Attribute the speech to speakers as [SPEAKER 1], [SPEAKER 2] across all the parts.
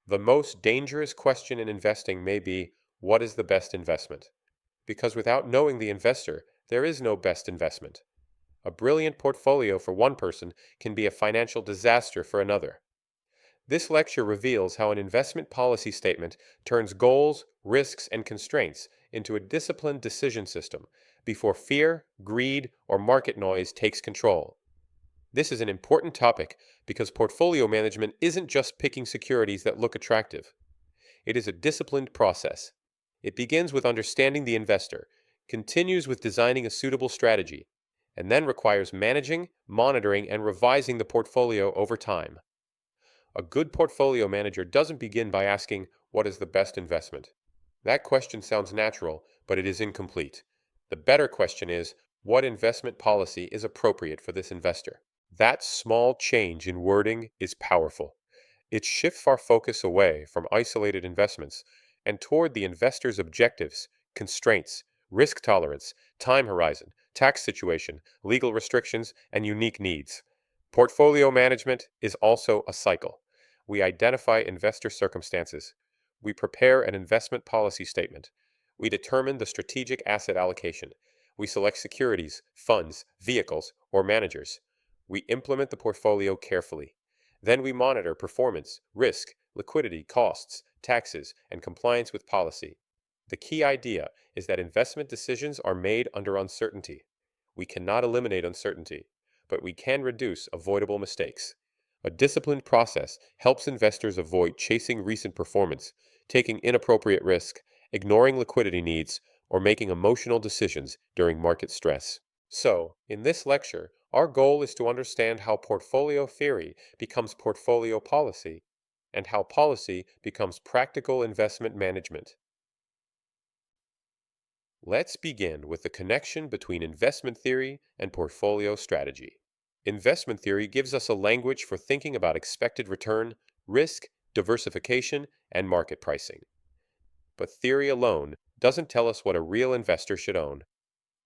[SPEAKER 1] The most dangerous question in investing may be, what is the best investment? Because without knowing the investor, there is no best investment. A brilliant portfolio for one person can be a financial disaster for another. This lecture reveals how an investment policy statement turns goals, risks, and constraints into a disciplined decision system before fear, greed, or market noise takes control. This is an important topic because portfolio management isn't just picking securities that look attractive. It is a disciplined process. It begins with understanding the investor, continues with designing a suitable strategy, and then requires managing, monitoring, and revising the portfolio over time. A good portfolio manager doesn't begin by asking, what is the best investment? That question sounds natural, but it is incomplete. The better question is, what investment policy is appropriate for this investor? That small change in wording is powerful. It shifts our focus away from isolated investments and toward the investor's objectives, constraints, risk tolerance, time horizon, tax situation, legal restrictions, and unique needs. Portfolio management is also a cycle. We identify investor circumstances. We prepare an investment policy statement. We determine the strategic asset allocation. We select securities, funds, vehicles, or managers. We implement the portfolio carefully. Then we monitor performance, risk, liquidity, costs, taxes, and compliance with policy. The key idea is that investment decisions are made under uncertainty. We cannot eliminate uncertainty, but we can reduce avoidable mistakes. A disciplined process helps investors avoid chasing recent performance, taking inappropriate risk, ignoring liquidity needs, or making emotional decisions during market stress. So, in this lecture, our goal is to understand how portfolio theory becomes portfolio policy, and how policy becomes practical investment management. Let's begin with the connection between investment theory and portfolio strategy. Investment theory gives us a language for thinking about expected return, risk, diversification, and market pricing. But theory alone doesn't tell us what a real investor should own.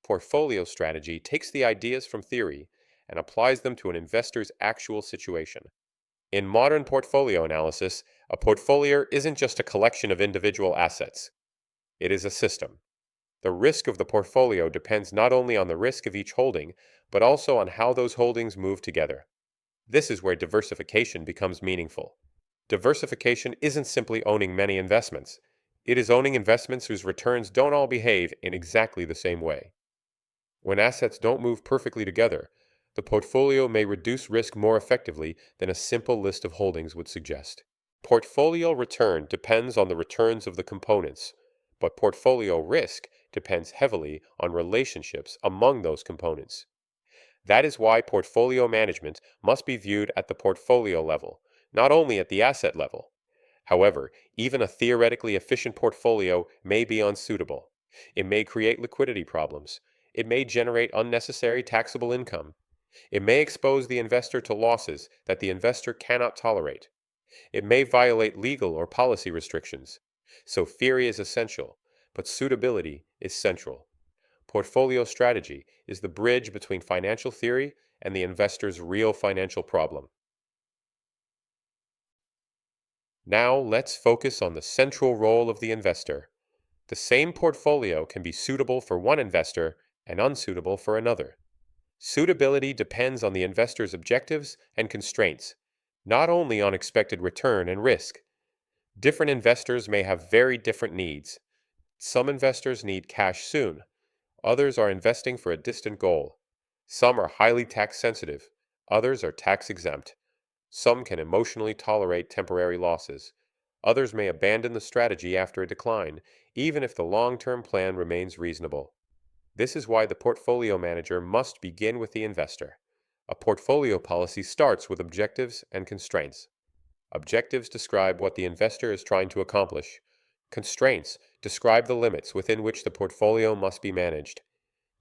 [SPEAKER 1] Portfolio strategy takes the ideas from theory and applies them to an investor's actual situation. In modern portfolio analysis, a portfolio isn't just a collection of individual assets. It is a system. The risk of the portfolio depends not only on the risk of each holding, but also on how those holdings move together. This is where diversification becomes meaningful. Diversification isn't simply owning many investments. It is owning investments whose returns don't all behave in exactly the same way. When assets don't move perfectly together, the portfolio may reduce risk more effectively than a simple list of holdings would suggest. Portfolio return depends on the returns of the components, but portfolio risk depends heavily on relationships among those components. That is why portfolio management must be viewed at the portfolio level, not only at the asset level. However, even a theoretically efficient portfolio may be unsuitable. It may create liquidity problems. It may generate unnecessary taxable income. It may expose the investor to losses that the investor cannot tolerate. It may violate legal or policy restrictions. So theory is essential, but suitability is central. Portfolio strategy is the bridge between financial theory and the investor's real financial problem. Now let's focus on the central role of the investor. The same portfolio can be suitable for one investor and unsuitable for another. Suitability depends on the investor's objectives and constraints, not only on expected return and risk. Different investors may have very different needs. Some investors need cash soon. Others are investing for a distant goal. Some are highly tax sensitive. Others are tax exempt. Some can emotionally tolerate temporary losses. Others may abandon the strategy after a decline, even if the long-term plan remains reasonable. This is why the portfolio manager must begin with the investor. A portfolio policy starts with objectives and constraints. Objectives describe what the investor is trying to accomplish. Constraints describe the limits within which the portfolio must be managed.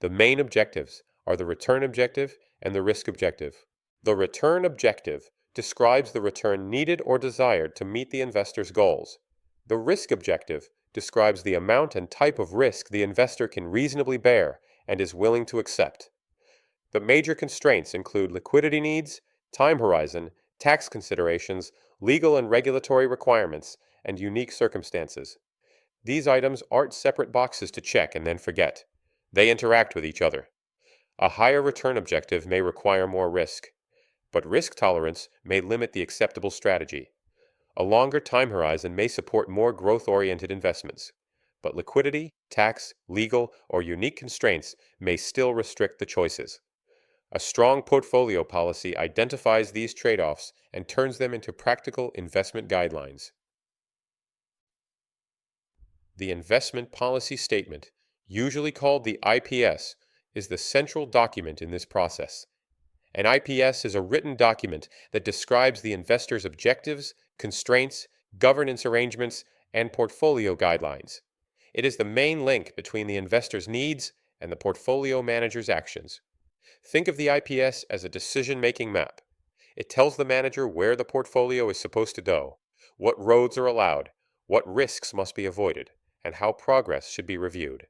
[SPEAKER 1] The main objectives are the return objective and the risk objective. The return objective describes the return needed or desired to meet the investor's goals. The risk objective describes the amount and type of risk the investor can reasonably bear and is willing to accept. The major constraints include liquidity needs, time horizon, tax considerations, legal and regulatory requirements, and unique circumstances. These items aren't separate boxes to check and then forget. They interact with each other. A higher return objective may require more risk, but risk tolerance may limit the acceptable strategy. A longer time horizon may support more growth-oriented investments, but liquidity, tax, legal, or unique constraints may still restrict the choices. A strong portfolio policy identifies these trade-offs and turns them into practical investment guidelines. The Investment Policy Statement, usually called the IPS, is the central document in this process. An IPS is a written document that describes the investor's objectives, constraints, governance arrangements, and portfolio guidelines. It is the main link between the investor's needs and the portfolio manager's actions. Think of the IPS as a decision-making map. It tells the manager where the portfolio is supposed to go, what roads are allowed, what risks must be avoided, and how progress should be reviewed.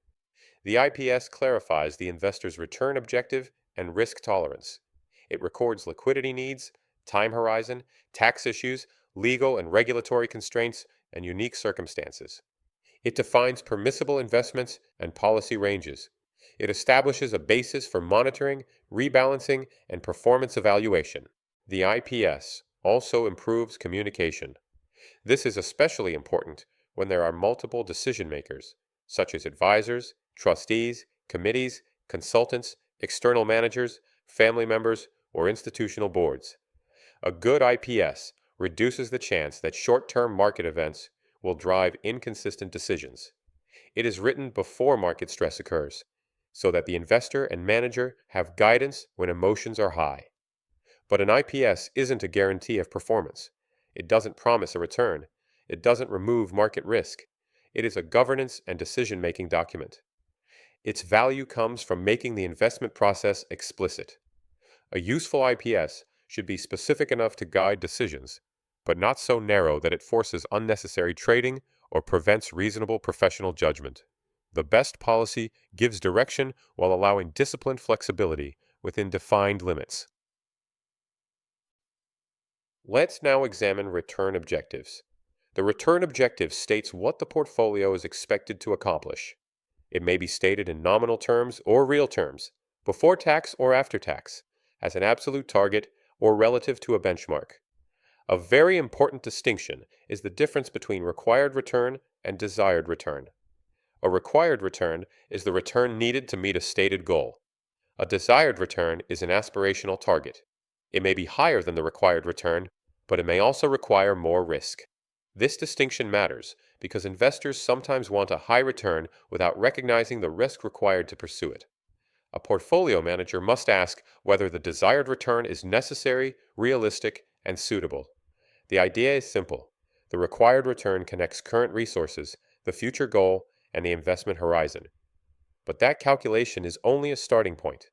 [SPEAKER 1] The IPS clarifies the investor's return objective and risk tolerance. It records liquidity needs, time horizon, tax issues, legal and regulatory constraints, and unique circumstances. It defines permissible investments and policy ranges. It establishes a basis for monitoring, rebalancing, and performance evaluation. The IPS also improves communication. This is especially important when there are multiple decision makers, such as advisors, trustees, committees, consultants, external managers, family members, or institutional boards. A good IPS reduces the chance that short-term market events will drive inconsistent decisions. It is written before market stress occurs, so that the investor and manager have guidance when emotions are high. But an IPS isn't a guarantee of performance. It doesn't promise a return. It doesn't remove market risk. It is a governance and decision-making document. Its value comes from making the investment process explicit. A useful IPS should be specific enough to guide decisions, but not so narrow that it forces unnecessary trading or prevents reasonable professional judgment. The best policy gives direction while allowing disciplined flexibility within defined limits. Let's now examine return objectives. The return objective states what the portfolio is expected to accomplish. It may be stated in nominal terms or real terms, before tax or after tax, as an absolute target or relative to a benchmark. A very important distinction is the difference between required return and desired return. A required return is the return needed to meet a stated goal. A desired return is an aspirational target. It may be higher than the required return, but it may also require more risk. This distinction matters because investors sometimes want a high return without recognizing the risk required to pursue it. A portfolio manager must ask whether the desired return is necessary, realistic, and suitable. The idea is simple. The required return connects current resources, the future goal, and the investment horizon. But that calculation is only a starting point.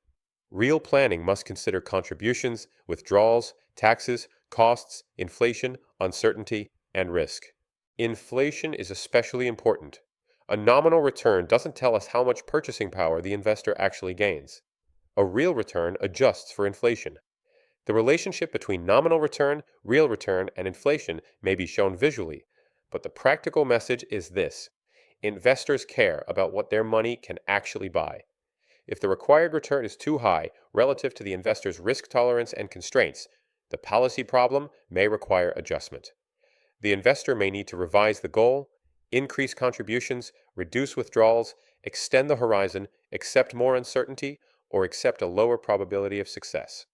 [SPEAKER 1] Real planning must consider contributions, withdrawals, taxes, costs, inflation, uncertainty, and risk. Inflation is especially important. A nominal return doesn't tell us how much purchasing power the investor actually gains. A real return adjusts for inflation. The relationship between nominal return, real return, and inflation may be shown visually, but the practical message is this. Investors care about what their money can actually buy. If the required return is too high relative to the investor's risk tolerance and constraints, the policy problem may require adjustment. The investor may need to revise the goal, increase contributions, reduce withdrawals, extend the horizon, accept more uncertainty, or accept a lower probability of success.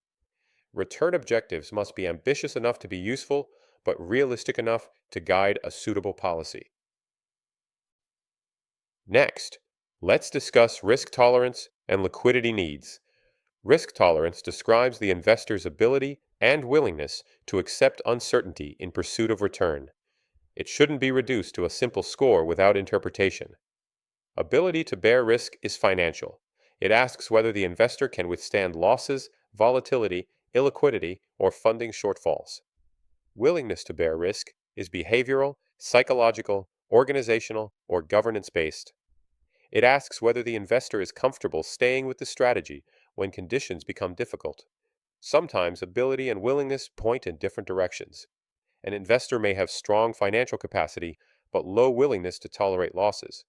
[SPEAKER 1] Return objectives must be ambitious enough to be useful, but realistic enough to guide a suitable policy. Next, let's discuss risk tolerance and liquidity needs. Risk tolerance describes the investor's ability and willingness to accept uncertainty in pursuit of return. It shouldn't be reduced to a simple score without interpretation. Ability to bear risk is financial. It asks whether the investor can withstand losses, volatility, illiquidity, or funding shortfalls. Willingness to bear risk is behavioral, psychological, organizational, or governance-based. It asks whether the investor is comfortable staying with the strategy when conditions become difficult. Sometimes ability and willingness point in different directions. An investor may have strong financial capacity, but low willingness to tolerate losses.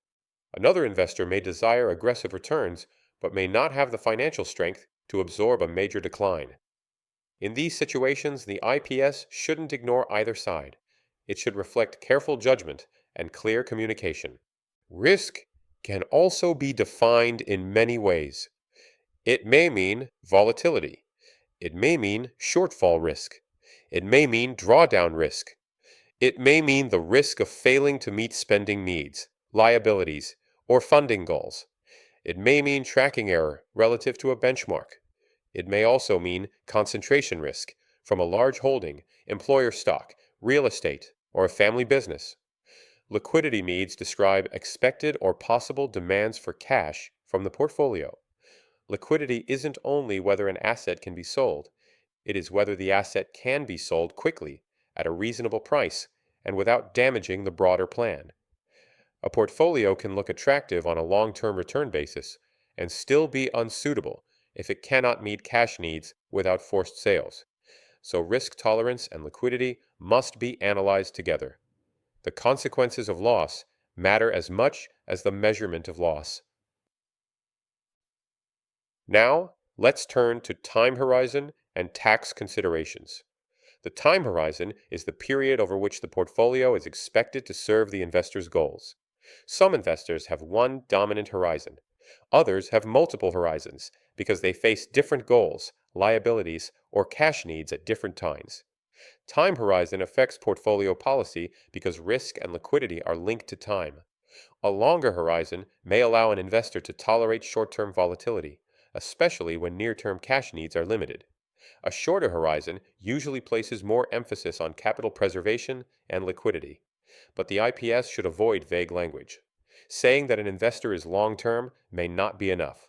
[SPEAKER 1] Another investor may desire aggressive returns, but may not have the financial strength to absorb a major decline. In these situations, the IPS shouldn't ignore either side. It should reflect careful judgment and clear communication. Risk can also be defined in many ways. It may mean volatility. It may mean shortfall risk. It may mean drawdown risk. It may mean the risk of failing to meet spending needs, liabilities, or funding goals. It may mean tracking error relative to a benchmark. It may also mean concentration risk from a large holding, employer stock, real estate, or a family business. Liquidity needs describe expected or possible demands for cash from the portfolio. Liquidity isn't only whether an asset can be sold, it is whether the asset can be sold quickly, at a reasonable price, and without damaging the broader plan. A portfolio can look attractive on a long-term return basis and still be unsuitable if it cannot meet cash needs without forced sales. So risk tolerance and liquidity must be analyzed together. The consequences of loss matter as much as the measurement of loss. Now, let's turn to time horizon and tax considerations. The time horizon is the period over which the portfolio is expected to serve the investor's goals. Some investors have one dominant horizon. Others have multiple horizons because they face different goals, liabilities, or cash needs at different times. Time horizon affects portfolio policy because risk and liquidity are linked to time. A longer horizon may allow an investor to tolerate short-term volatility, especially when near-term cash needs are limited. A shorter horizon usually places more emphasis on capital preservation and liquidity, but the IPS should avoid vague language. Saying that an investor is long-term may not be enough.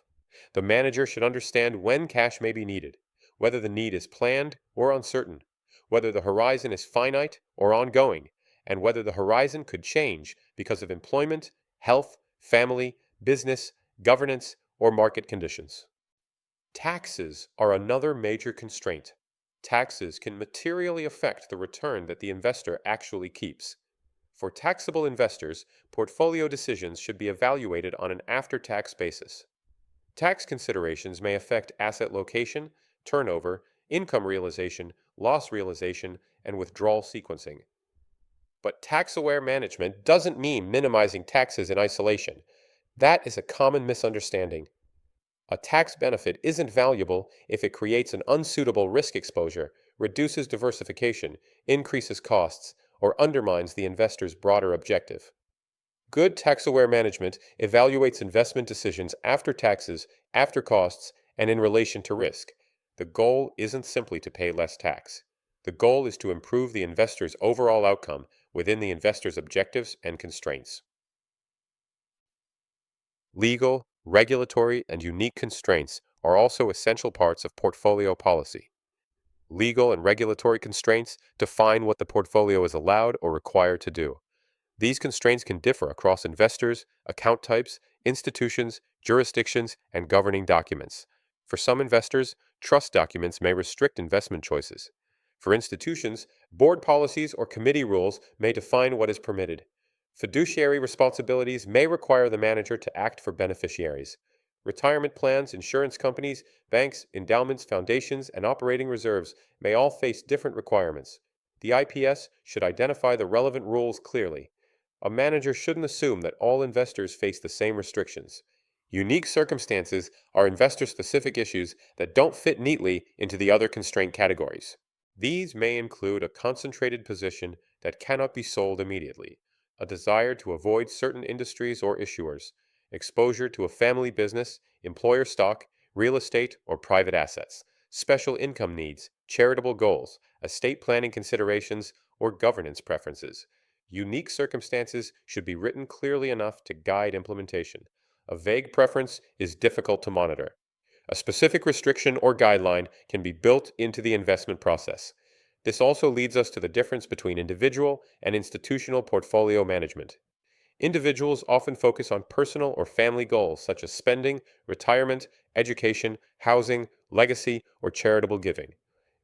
[SPEAKER 1] The manager should understand when cash may be needed, whether the need is planned or uncertain, whether the horizon is finite or ongoing, and whether the horizon could change because of employment, health, family, business, governance, or market conditions. Taxes are another major constraint. Taxes can materially affect the return that the investor actually keeps. For taxable investors, portfolio decisions should be evaluated on an after-tax basis. Tax considerations may affect asset location, turnover, income realization, loss realization, and withdrawal sequencing. But tax-aware management doesn't mean minimizing taxes in isolation. That is a common misunderstanding. A tax benefit isn't valuable if it creates an unsuitable risk exposure, reduces diversification, increases costs, or undermines the investor's broader objective. Good tax-aware management evaluates investment decisions after taxes, after costs, and in relation to risk. The goal isn't simply to pay less tax. The goal is to improve the investor's overall outcome within the investor's objectives and constraints. Legal, regulatory, and unique constraints are also essential parts of portfolio policy. Legal and regulatory constraints define what the portfolio is allowed or required to do. These constraints can differ across investors, account types, institutions, jurisdictions, and governing documents. For some investors, trust documents may restrict investment choices. For institutions, board policies or committee rules may define what is permitted. Fiduciary responsibilities may require the manager to act for beneficiaries. Retirement plans, insurance companies, banks, endowments, foundations, and operating reserves may all face different requirements. The IPS should identify the relevant rules clearly. A manager shouldn't assume that all investors face the same restrictions. Unique circumstances are investor-specific issues that don't fit neatly into the other constraint categories. These may include a concentrated position that cannot be sold immediately, a desire to avoid certain industries or issuers, exposure to a family business, employer stock, real estate, or private assets, special income needs, charitable goals, estate planning considerations, or governance preferences. Unique circumstances should be written clearly enough to guide implementation. A vague preference is difficult to monitor. A specific restriction or guideline can be built into the investment process. This also leads us to the difference between individual and institutional portfolio management. Individuals often focus on personal or family goals such as spending, retirement, education, housing, legacy, or charitable giving.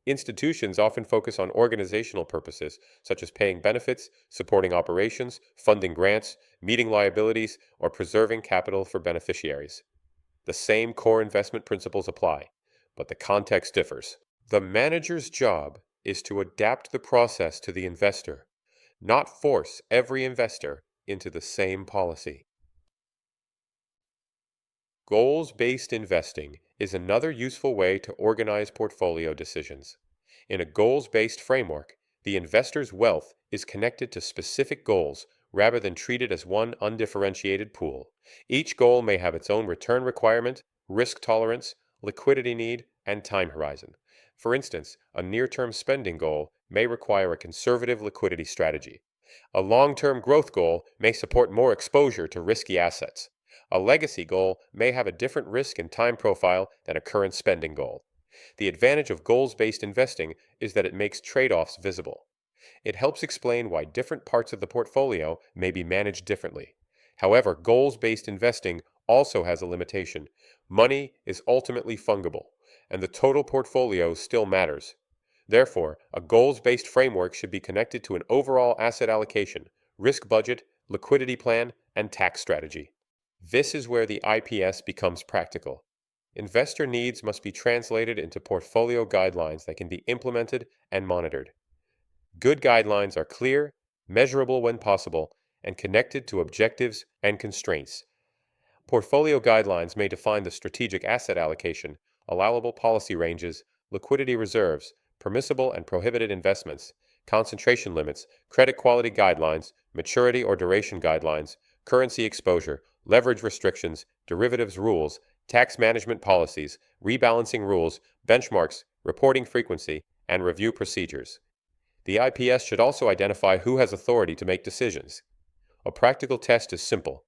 [SPEAKER 1] Institutions often focus on organizational purposes, such as paying benefits, supporting operations, funding grants, meeting liabilities, or preserving capital for beneficiaries. The same core investment principles apply, but the context differs. The manager's job is to adapt the process to the investor, not force every investor into the same policy. Goals-based investing is another useful way to organize portfolio decisions. In a goals-based framework, the investor's wealth is connected to specific goals rather than treated as one undifferentiated pool. Each goal may have its own return requirement, risk tolerance, liquidity need, and time horizon. For instance, a near-term spending goal may require a conservative liquidity strategy. A long-term growth goal may support more exposure to risky assets. A legacy goal may have a different risk and time profile than a current spending goal. The advantage of goals-based investing is that it makes trade-offs visible. It helps explain why different parts of the portfolio may be managed differently. However, goals-based investing also has a limitation. Money is ultimately fungible, and the total portfolio still matters. Therefore, a goals-based framework should be connected to an overall asset allocation, risk budget, liquidity plan, and tax strategy. This is where the IPS becomes practical. Investor needs must be translated into portfolio guidelines that can be implemented and monitored. Good guidelines are clear, measurable when possible, and connected to objectives and constraints. Portfolio guidelines may define the strategic asset allocation, allowable policy ranges, liquidity reserves, permissible and prohibited investments, concentration limits, credit quality guidelines, maturity or duration guidelines, currency exposure, leverage restrictions, derivatives rules, tax management policies, rebalancing rules, benchmarks, reporting frequency, and review procedures. The IPS should also identify who has authority to make decisions. A practical test is simple.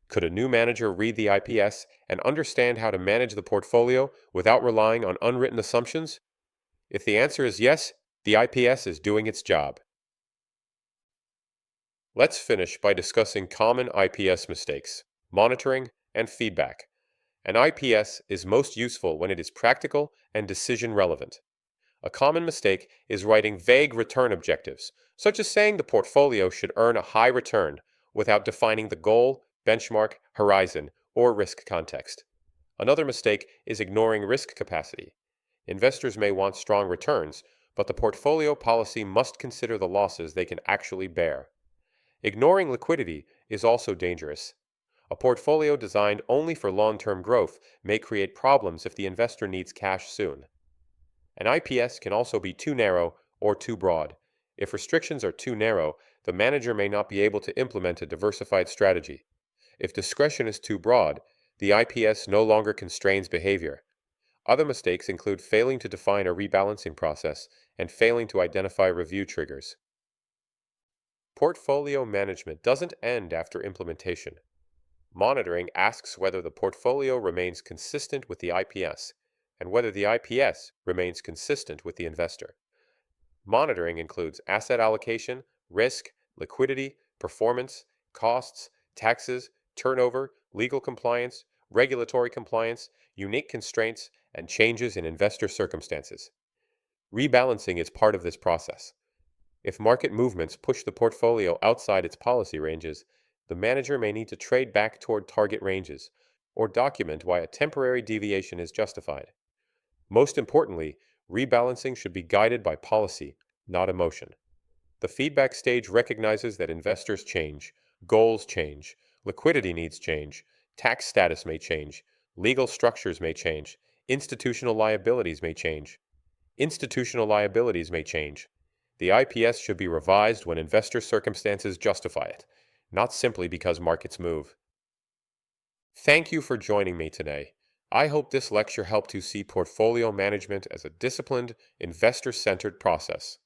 [SPEAKER 1] Could a new manager read the IPS and understand how to manage the portfolio without relying on unwritten assumptions? If the answer is yes, the IPS is doing its job. Let's finish by discussing common IPS mistakes, monitoring, and feedback. An IPS is most useful when it is practical and decision relevant. A common mistake is writing vague return objectives, such as saying the portfolio should earn a high return without defining the goal, benchmark, horizon, or risk context. Another mistake is ignoring risk capacity. Investors may want strong returns, but the portfolio policy must consider the losses they can actually bear. Ignoring liquidity is also dangerous. A portfolio designed only for long-term growth may create problems if the investor needs cash soon. An IPS can also be too narrow or too broad. If restrictions are too narrow, the manager may not be able to implement a diversified strategy. If discretion is too broad, the IPS no longer constrains behavior. Other mistakes include failing to define a rebalancing process and failing to identify review triggers. Portfolio management doesn't end after implementation. Monitoring asks whether the portfolio remains consistent with the IPS and whether the IPS remains consistent with the investor. Monitoring includes asset allocation, risk, liquidity, performance, costs, taxes, turnover, legal compliance, regulatory compliance, unique constraints, and changes in investor circumstances. Rebalancing is part of this process. If market movements push the portfolio outside its policy ranges, the manager may need to trade back toward target ranges or document why a temporary deviation is justified. Most importantly, rebalancing should be guided by policy, not emotion. The feedback stage recognizes that investors change, goals change, liquidity needs change, tax status may change, legal structures may change, institutional liabilities may change. Institutional liabilities may change. The IPS should be revised when investor circumstances justify it, not simply because markets move. Thank you for joining me today. I hope this lecture helped you see portfolio management as a disciplined, investor-centered process.